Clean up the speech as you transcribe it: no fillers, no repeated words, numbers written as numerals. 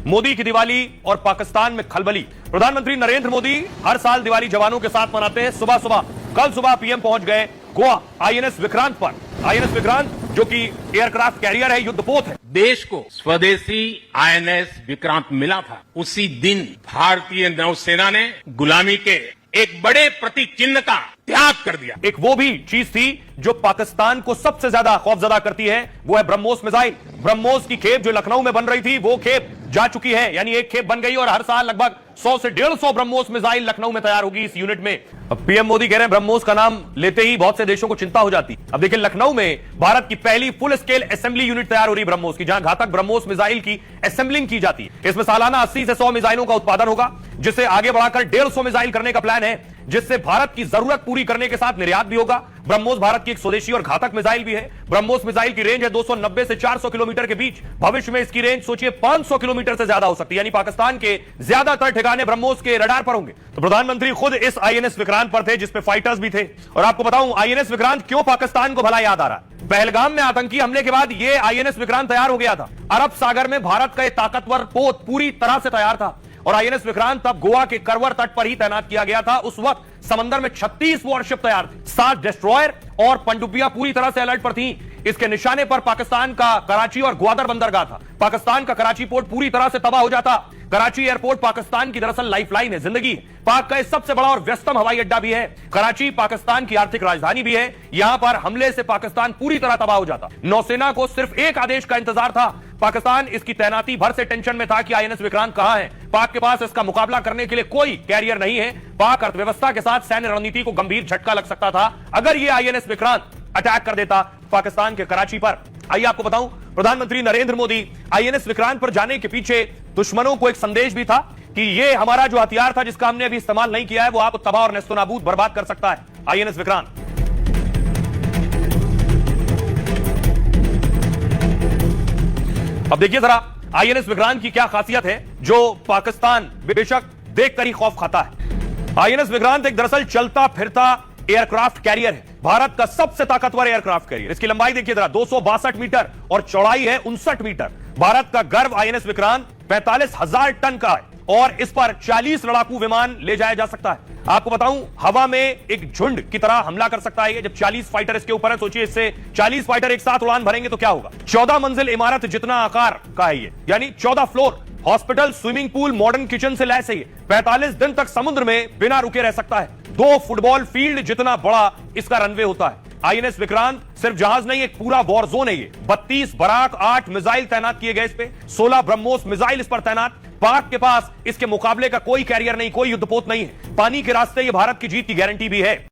मोदी की दिवाली और पाकिस्तान में खलबली। प्रधानमंत्री नरेंद्र मोदी हर साल दिवाली जवानों के साथ मनाते हैं। कल सुबह पीएम पहुंच गए गोवा आईएनएस विक्रांत पर। आईएनएस विक्रांत जो कि एयरक्राफ्ट कैरियर है, युद्धपोत है। देश को स्वदेशी आईएनएस विक्रांत मिला था, उसी दिन भारतीय नौसेना ने गुलामी के एक बड़े प्रतीक चिन्ह का त्याग कर दिया। एक वो भी चीज थी जो पाकिस्तान को सबसे ज्यादा खौफजदा करती है, वो है ब्रह्मोस मिसाइल। ब्रह्मोस की खेप जो लखनऊ में बन रही थी, वो खेप जा चुकी है, यानी एक खेप बन गई और हर साल लगभग 100 से 150 ब्रह्मोस मिसाइल लखनऊ में तैयार होगी इस यूनिट में। अब पीएम मोदी कह रहे हैं ब्रह्मोस का नाम लेते ही बहुत से देशों को चिंता हो जाती। अब देखिए, लखनऊ में भारत की पहली फुल स्केल असेंबली यूनिट तैयार हो रही ब्रह्मोस की, जहां घातक ब्रह्मोस मिसाइल की असेंबलिंग की जाती है। इसमें सालाना 80 से 100 मिसाइलों का उत्पादन होगा, जिसे आगे बढ़ाकर 150 मिसाइल करने का प्लान है, जिससे भारत की जरूरत पूरी करने के साथ निर्यात भी होगा। ब्रह्मोस भारत की एक स्वदेशी और घातक मिसाइल भी है। ब्रह्मोस मिसाइल की रेंज है 290 से 400 किलोमीटर के बीच। भविष्य में इसकी रेंज सोचिए 500 किलोमीटर से ज्यादा हो सकती है, यानी पाकिस्तान के ज्यादातर ठिकाने ब्रह्मोस के रडार पर होंगे। तो प्रधानमंत्री खुद इस आईएनएस विक्रांत पर थे, जिसपे फाइटर्स भी थे। और आपको बताऊं, आईएनएस विक्रांत क्यों पाकिस्तान को भला याद आ रहा है। पहलगाम में आतंकी हमले के बाद यह आईएनएस विक्रांत तैयार हो गया था। अरब सागर में भारत का एक ताकतवर पोत पूरी तरह से तैयार था और आईएनएस विक्रांत तब गोवा के करवर तट पर ही तैनात किया गया था। उस वक्त समंदर में 36 वॉरशिप तैयार थी, 7 डिस्ट्रॉयर और पनडुब्बियां पूरी तरह से अलर्ट पर थीं। इसके निशाने पर पाकिस्तान का कराची और ग्वादर बंदरगाह था। पाकिस्तान का कराची पोर्ट पूरी तरह से तबाह हो जाता। कराची एयरपोर्ट पाकिस्तान की दरअसल लाइफलाइन है, जिंदगी। पाक का सबसे बड़ा और व्यस्तम हवाई अड्डा भी है। कराची पाकिस्तान की आर्थिक राजधानी भी है। यहां पर हमले से पाकिस्तान पूरी तरह तबाह हो जाता। नौसेना को सिर्फ एक आदेश का इंतजार था। पाकिस्तान इसकी तैनाती भर से टेंशन में था कि आईएनएस विक्रांत कहां है। पाक के पास इसका मुकाबला करने के लिए कोई कैरियर नहीं है। पाक अर्थव्यवस्था के साथ सैन्य रणनीति को गंभीर झटका लग सकता था अगर यह आईएनएस विक्रांत अटैक कर देता पाकिस्तान के कराची पर। आइए आपको बताऊं, प्रधानमंत्री नरेंद्र मोदी आईएनएस विक्रांत पर जाने के पीछे दुश्मनों को एक संदेश भी था कि यह हमारा जो हथियार था, जिसका हमने अभी इस्तेमाल नहीं किया है, वो आप तबाह और नेस्तनाबूद बर्बाद कर सकता है। आईएनएस विक्रांत। अब देखिए जरा आईएनएस विक्रांत की क्या खासियत है, जो पाकिस्तान बेशक देखकर ही खौफ खाता है। आईएनएस विक्रांत एक दरअसल चलता फिरता एयरक्राफ्ट कैरियर है, भारत का सबसे ताकतवर एयरक्राफ्ट कैरियर। इसकी लंबाई देखिए जरा, 262 मीटर और चौड़ाई है 59 मीटर। भारत का गर्व आईएनएस विक्रांत 45,000 टन का है और इस पर 40 लड़ाकू विमान ले जाया जा सकता है। आपको बताऊं, हवा में एक झुंड की तरह हमला कर सकता है। जब 40 फाइटर इसके ऊपर है, सोचिए इससे 40 फाइटर एक साथ उड़ान भरेंगे तो क्या होगा। 14 मंजिल इमारत जितना आकार का है ये, यानी 14 floor. Hospital, swimming pool, modern kitchen से लैस है ये। 45 दिन तक समुद्र में बिना रुके रह सकता है। 2 फुटबॉल फील्ड जितना बड़ा इसका रनवे होता है। आईएनएस विक्रांत सिर्फ जहाज नहीं, एक पूरा वॉर जोन है ये। 32 बराक, 8 मिसाइल तैनात किए गए इस पे, 16 ब्रह्मोस मिसाइल इस पर तैनात। पाक के पास इसके मुकाबले का कोई कैरियर नहीं, कोई युद्धपोत नहीं है। पानी के रास्ते ये भारत की जीत की गारंटी भी है।